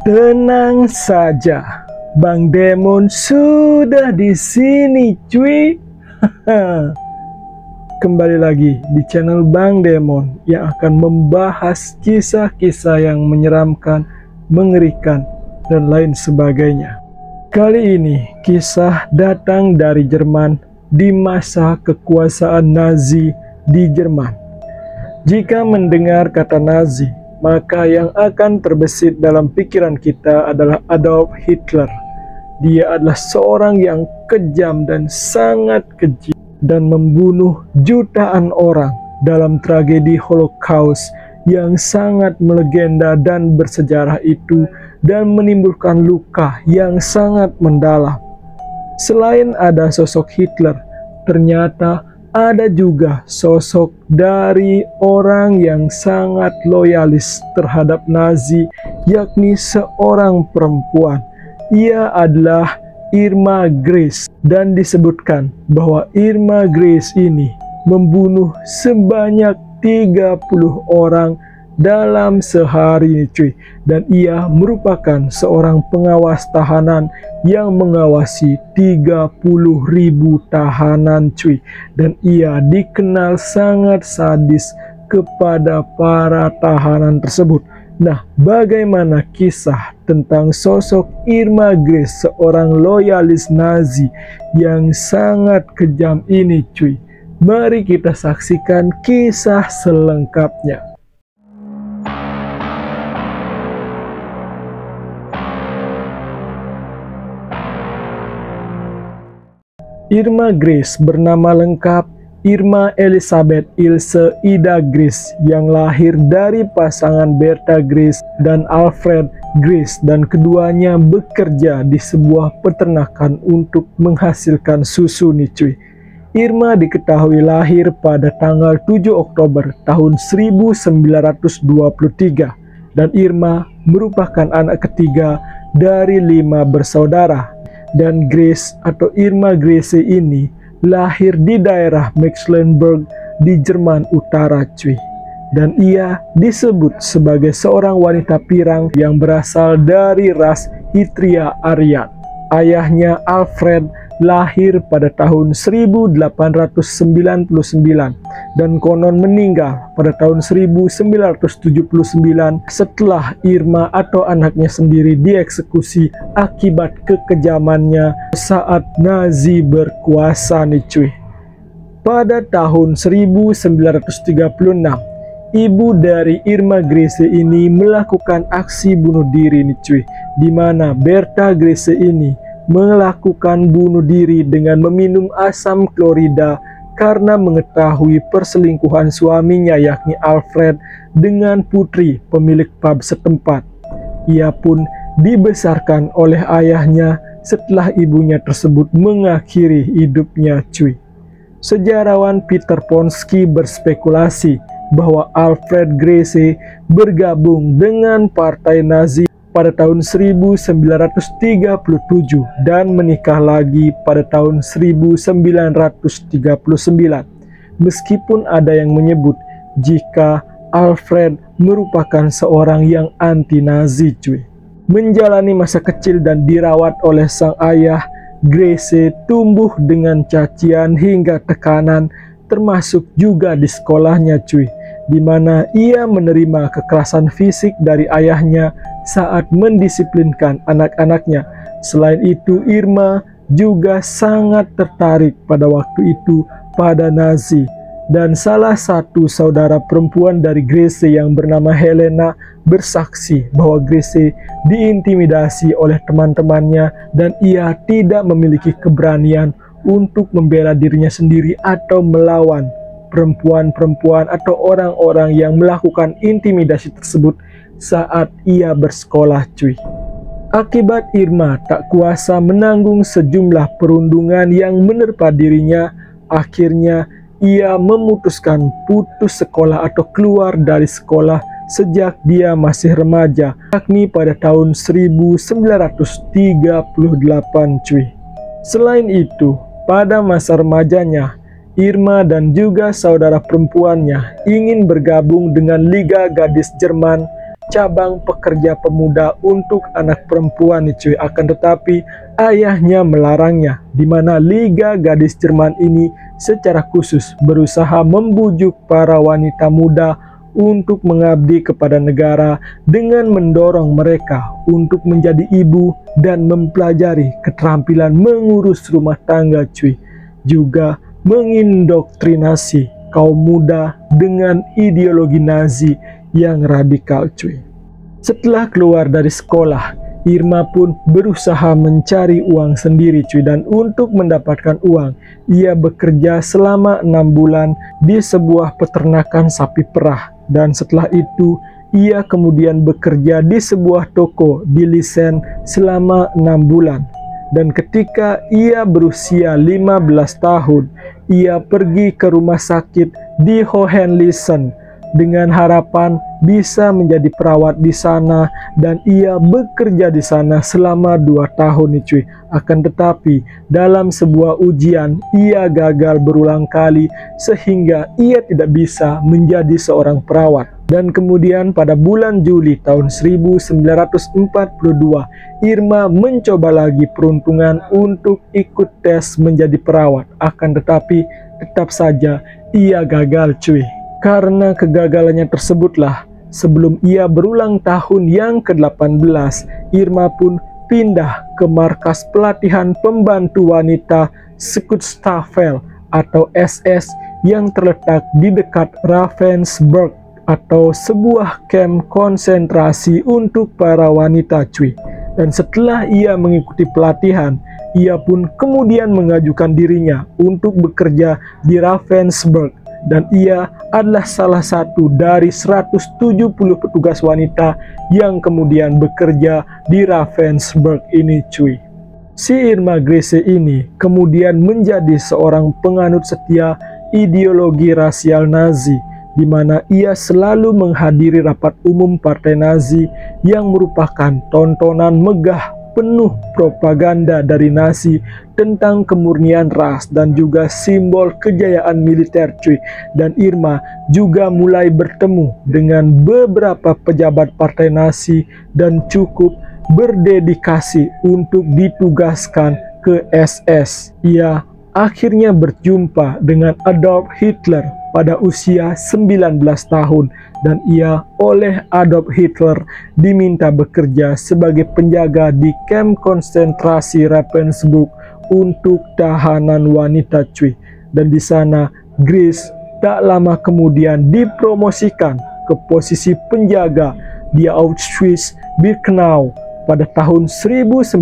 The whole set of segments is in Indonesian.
Tenang saja, Bang Demon sudah di sini, cuy. Kembali lagi di channel Bang Demon yang akan membahas kisah-kisah yang menyeramkan, mengerikan, dan lain sebagainya. Kali ini kisah datang dari Jerman di masa kekuasaan Nazi di Jerman. Jika mendengar kata Nazi, maka yang akan terbesit dalam pikiran kita adalah Adolf Hitler. Dia adalah seorang yang kejam dan sangat keji dan membunuh jutaan orang dalam tragedi Holocaust yang sangat melegenda dan bersejarah itu dan menimbulkan luka yang sangat mendalam. Selain ada sosok Hitler, ternyata ada juga sosok dari orang yang sangat loyalis terhadap Nazi, yakni seorang perempuan. Ia adalah Irma Grese, dan disebutkan bahwa Irma Grese ini membunuh sebanyak 30 orang dalam sehari, cuy. Dan ia merupakan seorang pengawas tahanan yang mengawasi 30.000 tahanan, cuy. Dan ia dikenal sangat sadis kepada para tahanan tersebut. Nah, bagaimana kisah tentang sosok Irma Grese, seorang loyalis Nazi yang sangat kejam ini, cuy? Mari kita saksikan kisah selengkapnya. Irma Grese bernama lengkap Irma Elisabeth Ilse Ida Grese, yang lahir dari pasangan Bertha Grese dan Alfred Grese, dan keduanya bekerja di sebuah peternakan untuk menghasilkan susu nih, cuy. Irma diketahui lahir pada tanggal 7 Oktober tahun 1923, dan Irma merupakan anak ketiga dari 5 bersaudara. Dan Grese atau Irma Grese ini lahir di daerah Mecklenburg di Jerman Utara, cuy. Dan ia disebut sebagai seorang wanita pirang yang berasal dari ras Hitria Aryan. Ayahnya Alfred lahir pada tahun 1899 dan konon meninggal pada tahun 1979 setelah Irma atau anaknya sendiri dieksekusi akibat kekejamannya saat Nazi berkuasa nih, cuy. Pada tahun 1936, ibu dari Irma Grese ini melakukan aksi bunuh diri nih, cuy, di mana Bertha Grese ini melakukan bunuh diri dengan meminum asam klorida karena mengetahui perselingkuhan suaminya, yakni Alfred, dengan putri pemilik pub setempat. Ia pun dibesarkan oleh ayahnya setelah ibunya tersebut mengakhiri hidupnya, cuy. Sejarawan Peter Ponsky berspekulasi bahwa Alfred Grese bergabung dengan Partai Nazi pada tahun 1937 dan menikah lagi pada tahun 1939. Meskipun ada yang menyebut jika Alfred merupakan seorang yang anti-Nazi, cuy. Menjalani masa kecil dan dirawat oleh sang ayah, Grese tumbuh dengan cacian hingga tekanan, termasuk juga di sekolahnya, cuy, di mana ia menerima kekerasan fisik dari ayahnya saat mendisiplinkan anak-anaknya. Selain itu, Irma juga sangat tertarik pada waktu itu pada Nazi. Dan salah satu saudara perempuan dari Grese yang bernama Helena bersaksi bahwa Grese diintimidasi oleh teman-temannya dan ia tidak memiliki keberanian untuk membela dirinya sendiri atau melawan perempuan-perempuan atau orang-orang yang melakukan intimidasi tersebut saat ia bersekolah, cuy. Akibat Irma tak kuasa menanggung sejumlah perundungan yang menerpa dirinya, akhirnya ia memutuskan putus sekolah atau keluar dari sekolah sejak dia masih remaja, yakni pada tahun 1938, cuy. Selain itu, pada masa remajanya, Irma dan juga saudara perempuannya ingin bergabung dengan Liga Gadis Jerman cabang pekerja pemuda untuk anak perempuan nih cuy. Akan tetapi ayahnya melarangnya, di mana Liga Gadis Jerman ini secara khusus berusaha membujuk para wanita muda untuk mengabdi kepada negara dengan mendorong mereka untuk menjadi ibu dan mempelajari keterampilan mengurus rumah tangga cuy. Juga mengindoktrinasi kaum muda dengan ideologi Nazi yang radikal cuy. Setelah keluar dari sekolah, Irma pun berusaha mencari uang sendiri cuy, dan untuk mendapatkan uang ia bekerja selama 6 bulan di sebuah peternakan sapi perah, dan setelah itu ia kemudian bekerja di sebuah toko di Lisen selama 6 bulan. Dan ketika ia berusia 15 tahun, ia pergi ke rumah sakit di Hohenlisen dengan harapan bisa menjadi perawat di sana, dan ia bekerja di sana selama 2 tahun nih cuy. Akan tetapi dalam sebuah ujian ia gagal berulang kali sehingga ia tidak bisa menjadi seorang perawat. Dan kemudian pada bulan Juli tahun 1942, Irma mencoba lagi peruntungan untuk ikut tes menjadi perawat. Akan tetapi tetap saja ia gagal cuy. Karena kegagalannya tersebutlah, sebelum ia berulang tahun yang ke-18, Irma pun pindah ke markas pelatihan pembantu wanita Schutzstaffel atau SS yang terletak di dekat Ravensbrück, atau sebuah kamp konsentrasi untuk para wanita cuy. Dan setelah ia mengikuti pelatihan, ia pun kemudian mengajukan dirinya untuk bekerja di Ravensbrück, dan ia adalah salah satu dari 170 petugas wanita yang kemudian bekerja di Ravensbrück ini cuy. Si Irma Grese ini kemudian menjadi seorang penganut setia ideologi rasial Nazi, di mana ia selalu menghadiri rapat umum partai Nazi yang merupakan tontonan megah penuh propaganda dari Nazi tentang kemurnian ras dan juga simbol kejayaan militer cuy. Dan Irma juga mulai bertemu dengan beberapa pejabat partai Nazi dan cukup berdedikasi untuk ditugaskan ke SS. Ia akhirnya berjumpa dengan Adolf Hitler pada usia 19 tahun, dan ia oleh Adolf Hitler diminta bekerja sebagai penjaga di kamp konsentrasi Ravensbrück untuk tahanan wanita cuy. Dan di sana Grace tak lama kemudian dipromosikan ke posisi penjaga di Auschwitz-Birkenau. Pada tahun 1942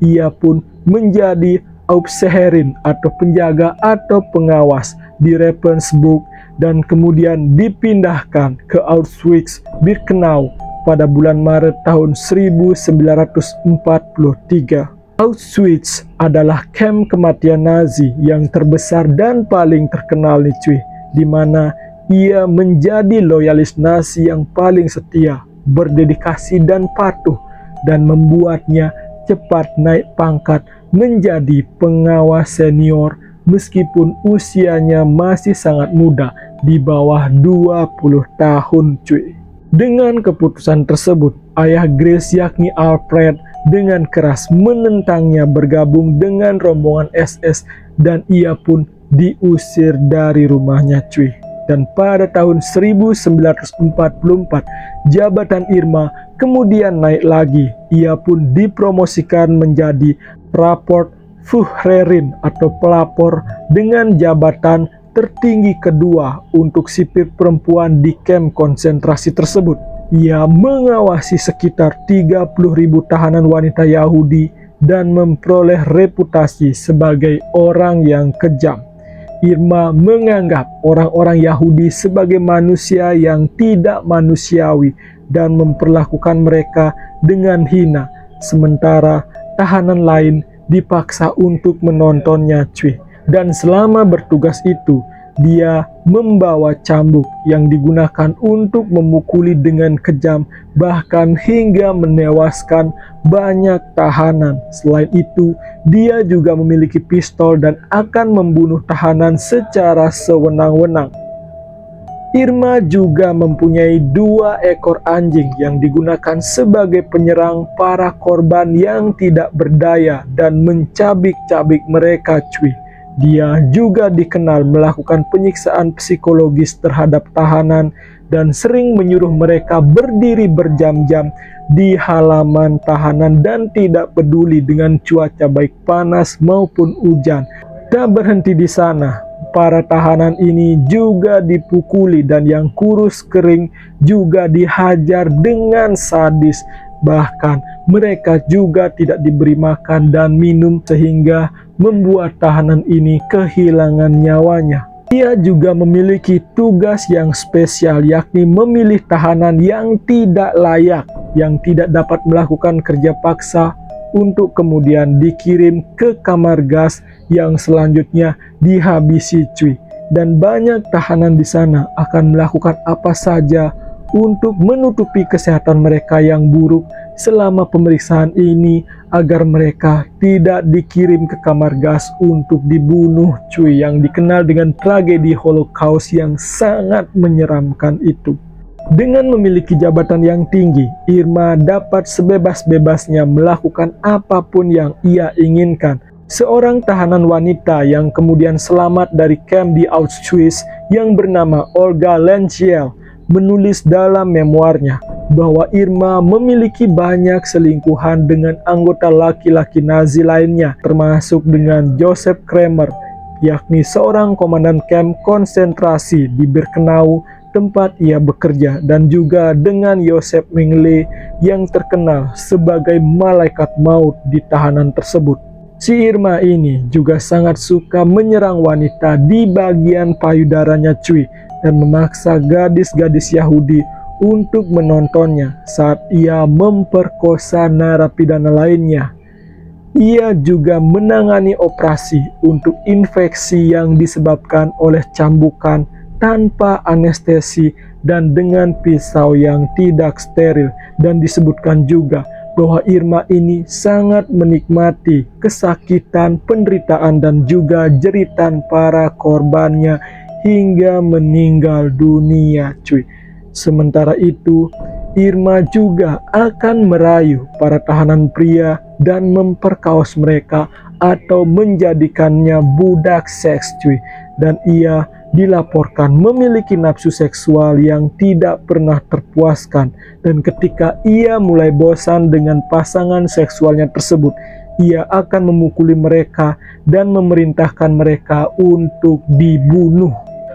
ia pun menjadi Aufseherin atau penjaga atau pengawas di Ravensbrück, dan kemudian dipindahkan ke Auschwitz-Birkenau pada bulan Maret tahun 1943. Auschwitz adalah kamp kematian Nazi yang terbesar dan paling terkenal nih cuy, di mana ia menjadi loyalis Nazi yang paling setia, berdedikasi dan patuh, dan membuatnya cepat naik pangkat menjadi pengawas senior meskipun usianya masih sangat muda, di bawah 20 tahun cuy. Dengan keputusan tersebut, ayah Grace yakni Alfred dengan keras menentangnya bergabung dengan rombongan SS, dan ia pun diusir dari rumahnya cuy. Dan pada tahun 1944, jabatan Irma kemudian naik lagi. Ia pun dipromosikan menjadi Rapport Führerin atau pelapor, dengan jabatan tertinggi kedua untuk sipir perempuan di kamp konsentrasi tersebut. Ia mengawasi sekitar 30.000 tahanan wanita Yahudi dan memperoleh reputasi sebagai orang yang kejam. Irma menganggap orang-orang Yahudi sebagai manusia yang tidak manusiawi dan memperlakukan mereka dengan hina, sementara tahanan lain dipaksa untuk menontonnya cuy. Dan selama bertugas itu, dia membawa cambuk yang digunakan untuk memukuli dengan kejam, bahkan hingga menewaskan banyak tahanan. Selain itu, dia juga memiliki pistol dan akan membunuh tahanan secara sewenang-wenang. Irma juga mempunyai 2 ekor anjing yang digunakan sebagai penyerang para korban yang tidak berdaya dan mencabik-cabik mereka, cuy. Dia juga dikenal melakukan penyiksaan psikologis terhadap tahanan dan sering menyuruh mereka berdiri berjam-jam di halaman tahanan dan tidak peduli dengan cuaca baik panas maupun hujan. Tak berhenti di sana, para tahanan ini juga dipukuli dan yang kurus kering juga dihajar dengan sadis. Bahkan mereka juga tidak diberi makan dan minum sehingga membuat tahanan ini kehilangan nyawanya. Ia juga memiliki tugas yang spesial, yakni memilih tahanan yang tidak layak, yang tidak dapat melakukan kerja paksa untuk kemudian dikirim ke kamar gas yang selanjutnya dihabisi, cuy. Dan banyak tahanan di sana akan melakukan apa saja untuk menutupi kesehatan mereka yang buruk selama pemeriksaan ini agar mereka tidak dikirim ke kamar gas untuk dibunuh, cuy, yang dikenal dengan tragedi Holocaust yang sangat menyeramkan itu. Dengan memiliki jabatan yang tinggi, Irma dapat sebebas-bebasnya melakukan apapun yang ia inginkan. Seorang tahanan wanita yang kemudian selamat dari kamp di Auschwitz yang bernama Olga Lenchiel menulis dalam memoarnya bahwa Irma memiliki banyak selingkuhan dengan anggota laki-laki Nazi lainnya, termasuk dengan Joseph Kramer, yakni seorang komandan kamp konsentrasi di Birkenau tempat ia bekerja, dan juga dengan Joseph Mengele yang terkenal sebagai malaikat maut di tahanan tersebut. Si Irma ini juga sangat suka menyerang wanita di bagian payudaranya, cuy, dan memaksa gadis-gadis Yahudi untuk menontonnya saat ia memperkosa narapidana lainnya. Ia juga menangani operasi untuk infeksi yang disebabkan oleh cambukan tanpa anestesi dan dengan pisau yang tidak steril, dan disebutkan juga bahwa Irma ini sangat menikmati kesakitan, penderitaan, dan juga jeritan para korbannya hingga meninggal dunia, cuy. Sementara itu, Irma juga akan merayu para tahanan pria dan memperkaos mereka atau menjadikannya budak seks, cuy. Dan ia dilaporkan memiliki nafsu seksual yang tidak pernah terpuaskan. Dan ketika ia mulai bosan dengan pasangan seksualnya tersebut, ia akan memukuli mereka dan memerintahkan mereka untuk dibunuh.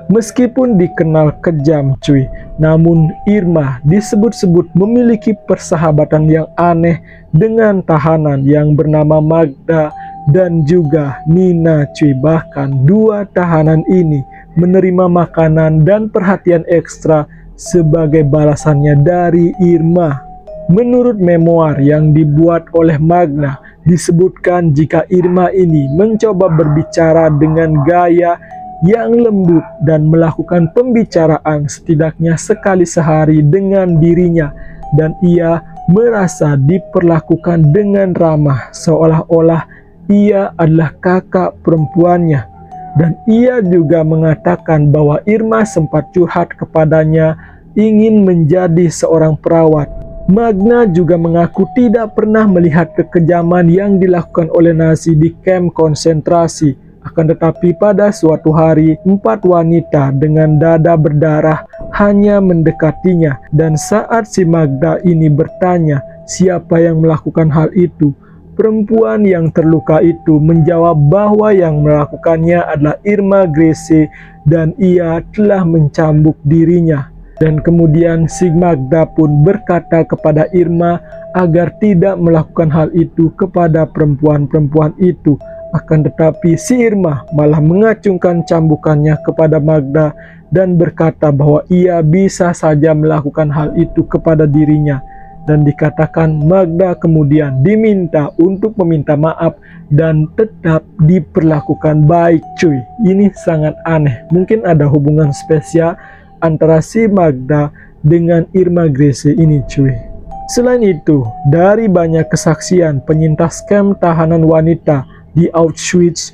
Meskipun dikenal kejam, cuy, namun Irma disebut-sebut memiliki persahabatan yang aneh dengan tahanan yang bernama Magda dan juga Nina, cuy. Bahkan 2 tahanan ini menerima makanan dan perhatian ekstra sebagai balasannya dari Irma. Menurut memoir yang dibuat oleh Magda, disebutkan jika Irma ini mencoba berbicara dengan gaya yang lembut dan melakukan pembicaraan setidaknya sekali sehari dengan dirinya, dan ia merasa diperlakukan dengan ramah seolah-olah ia adalah kakak perempuannya. Dan ia juga mengatakan bahwa Irma sempat curhat kepadanya ingin menjadi seorang perawat. Magda juga mengaku tidak pernah melihat kekejaman yang dilakukan oleh Nazi di kamp konsentrasi. Akan tetapi pada suatu hari 4 wanita dengan dada berdarah hanya mendekatinya, dan saat si Magda ini bertanya siapa yang melakukan hal itu, perempuan yang terluka itu menjawab bahwa yang melakukannya adalah Irma Grese dan ia telah mencambuk dirinya. Dan kemudian si Magda pun berkata kepada Irma agar tidak melakukan hal itu kepada perempuan-perempuan itu. Akan tetapi si Irma malah mengacungkan cambukannya kepada Magda dan berkata bahwa ia bisa saja melakukan hal itu kepada dirinya. Dan dikatakan Magda kemudian diminta untuk meminta maaf dan tetap diperlakukan baik, cuy. Ini sangat aneh. Mungkin ada hubungan spesial antara si Magda dengan Irma Grese ini, cuy. Selain itu, dari banyak kesaksian penyintas kamp tahanan wanita di Auschwitz,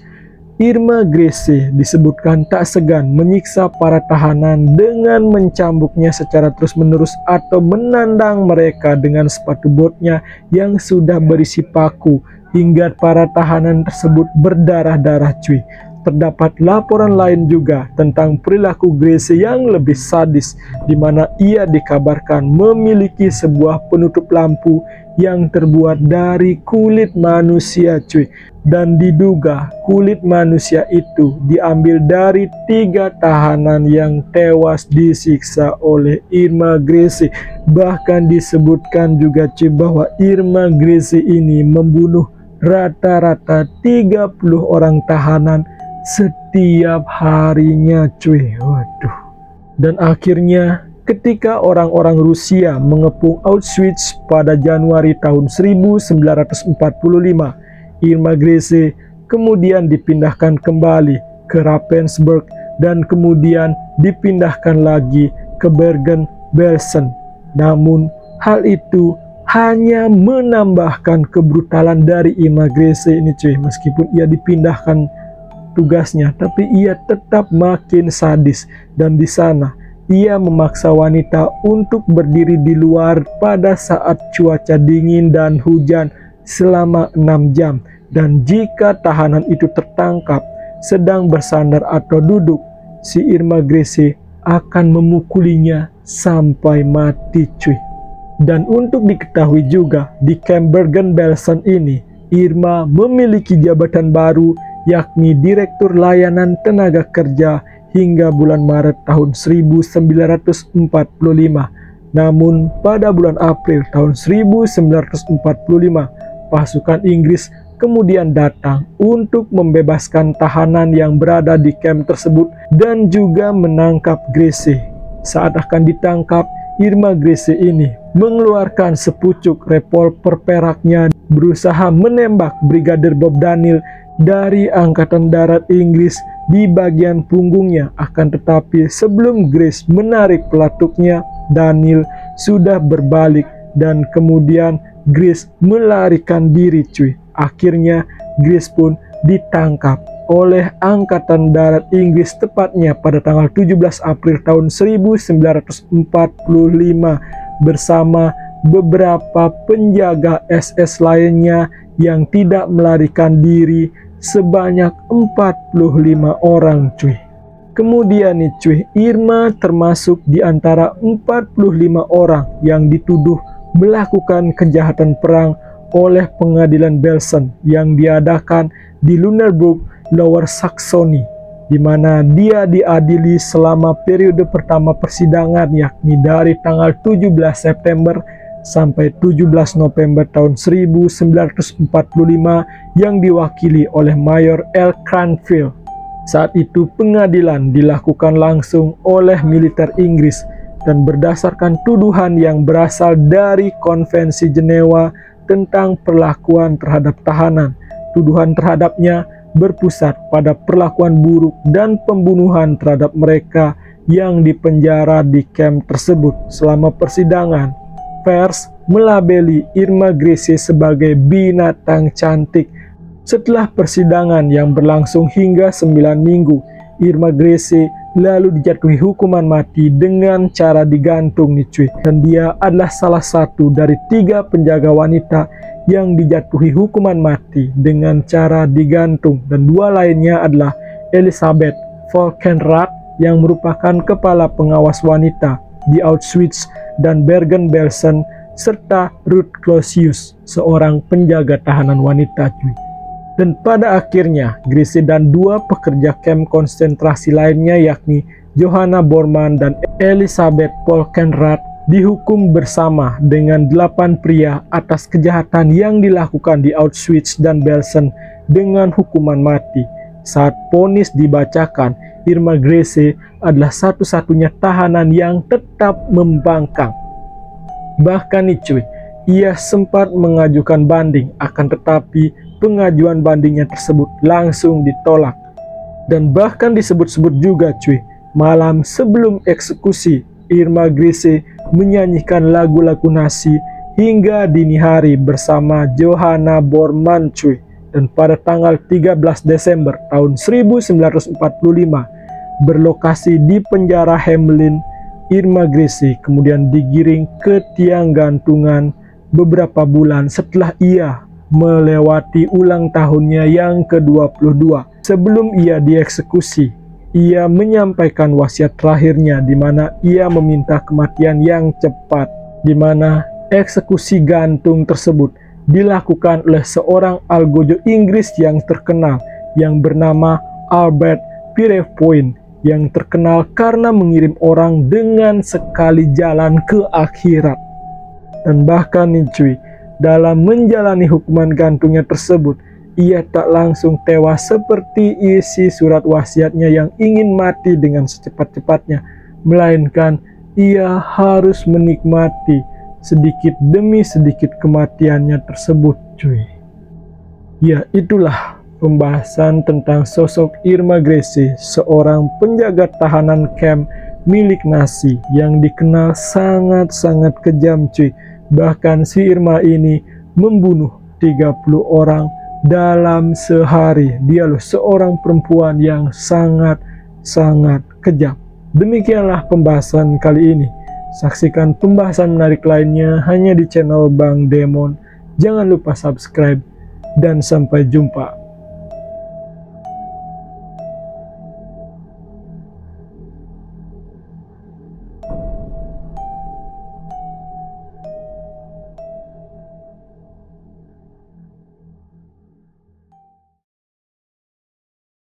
Irma Grese disebutkan tak segan menyiksa para tahanan dengan mencambuknya secara terus-menerus atau menandang mereka dengan sepatu botnya yang sudah berisi paku hingga para tahanan tersebut berdarah-darah cuy. Terdapat laporan lain juga tentang perilaku Grese yang lebih sadis, di mana ia dikabarkan memiliki sebuah penutup lampu yang terbuat dari kulit manusia cuy. Dan diduga kulit manusia itu diambil dari 3 tahanan yang tewas disiksa oleh Irma Grese. Bahkan disebutkan juga cuy bahwa Irma Grese ini membunuh rata-rata 30 orang tahanan setiap harinya cuy. Waduh. Dan akhirnya ketika orang-orang Rusia mengepung Auschwitz pada Januari tahun 1945, Irma Grese kemudian dipindahkan kembali ke Ravensbrück dan kemudian dipindahkan lagi ke Bergen-Belsen. Namun hal itu hanya menambahkan kebrutalan dari Irma Grese ini cuy. Meskipun ia dipindahkan tugasnya, tapi ia tetap makin sadis, dan di sana ia memaksa wanita untuk berdiri di luar pada saat cuaca dingin dan hujan selama 6 jam. Dan jika tahanan itu tertangkap sedang bersandar atau duduk, si Irma Grese akan memukulinya sampai mati cuy. Dan untuk diketahui juga, di kamp Bergen-Belsen ini Irma memiliki jabatan baru, yakni Direktur Layanan Tenaga Kerja hingga bulan Maret tahun 1945. Namun pada bulan April tahun 1945, pasukan Inggris kemudian datang untuk membebaskan tahanan yang berada di kamp tersebut dan juga menangkap Grese. Saat akan ditangkap, Irma Grese ini mengeluarkan sepucuk revolver peraknya, berusaha menembak Brigadir Bob Daniel dari Angkatan Darat Inggris di bagian punggungnya. Akan tetapi sebelum Grace menarik pelatuknya, Daniel sudah berbalik dan kemudian Grace melarikan diri cuy. Akhirnya Grace pun ditangkap oleh Angkatan Darat Inggris tepatnya pada tanggal 17 April tahun 1945 bersama beberapa penjaga SS lainnya yang tidak melarikan diri sebanyak 45 orang cuy. Kemudian nih cuy, Irma termasuk di antara 45 orang yang dituduh melakukan kejahatan perang oleh pengadilan Belsen yang diadakan di Lüneburg, Lower Saxony, di mana dia diadili selama periode pertama persidangan, yakni dari tanggal 17 September sampai 17 November tahun 1945 yang diwakili oleh Mayor L. Cranfield. Saat itu pengadilan dilakukan langsung oleh militer Inggris dan berdasarkan tuduhan yang berasal dari Konvensi Jenewa tentang perlakuan terhadap tahanan. Tuduhan terhadapnya berpusat pada perlakuan buruk dan pembunuhan terhadap mereka yang dipenjara di kamp tersebut. Selama persidangan, pers melabeli Irma Grese sebagai binatang cantik. Setelah persidangan yang berlangsung hingga 9 minggu, Irma Grese lalu dijatuhi hukuman mati dengan cara digantung nih cuy. Dan dia adalah salah satu dari 3 penjaga wanita yang dijatuhi hukuman mati dengan cara digantung. Dan 2 lainnya adalah Elisabeth Volkenrath yang merupakan kepala pengawas wanita di Auschwitz dan Bergen-Belsen, serta Ruth Clausius, seorang penjaga tahanan wanita cuy. Dan pada akhirnya Grese dan 2 pekerja kamp konsentrasi lainnya, yakni Johanna Bormann dan Elisabeth Volkenrath, dihukum bersama dengan 8 pria atas kejahatan yang dilakukan di Auschwitz dan Belsen dengan hukuman mati. Saat vonis dibacakan, Irma Grese adalah satu-satunya tahanan yang tetap membangkang. Bahkan nih cuy, ia sempat mengajukan banding, akan tetapi pengajuan bandingnya tersebut langsung ditolak. Dan bahkan disebut-sebut juga cuy, malam sebelum eksekusi, Irma Grese menyanyikan lagu-lagu Nazi hingga dini hari bersama Johanna Bormann cuy. dan pada tanggal 13 Desember tahun 1945 berlokasi di penjara Hamelin, Irma Grese kemudian digiring ke tiang gantungan beberapa bulan setelah ia melewati ulang tahunnya yang ke-22. Sebelum ia dieksekusi, ia menyampaikan wasiat terakhirnya di mana ia meminta kematian yang cepat, di mana eksekusi gantung tersebut dilakukan oleh seorang algojo Inggris yang terkenal yang bernama Albert Pierrepoint, yang terkenal karena mengirim orang dengan sekali jalan ke akhirat. Dan bahkan nih cuy, dalam menjalani hukuman gantungnya tersebut, ia tak langsung tewas seperti isi surat wasiatnya yang ingin mati dengan secepat-cepatnya, melainkan ia harus menikmati sedikit demi sedikit kematiannya tersebut cuy. Ya, itulah pembahasan tentang sosok Irma Grese, seorang penjaga tahanan camp milik Nazi yang dikenal sangat-sangat kejam cuy. Bahkan si Irma ini membunuh 30 orang dalam sehari. Dia loh seorang perempuan yang sangat-sangat kejam. Demikianlah pembahasan kali ini. Saksikan pembahasan menarik lainnya hanya di channel Bang Demon. Jangan lupa subscribe dan sampai jumpa.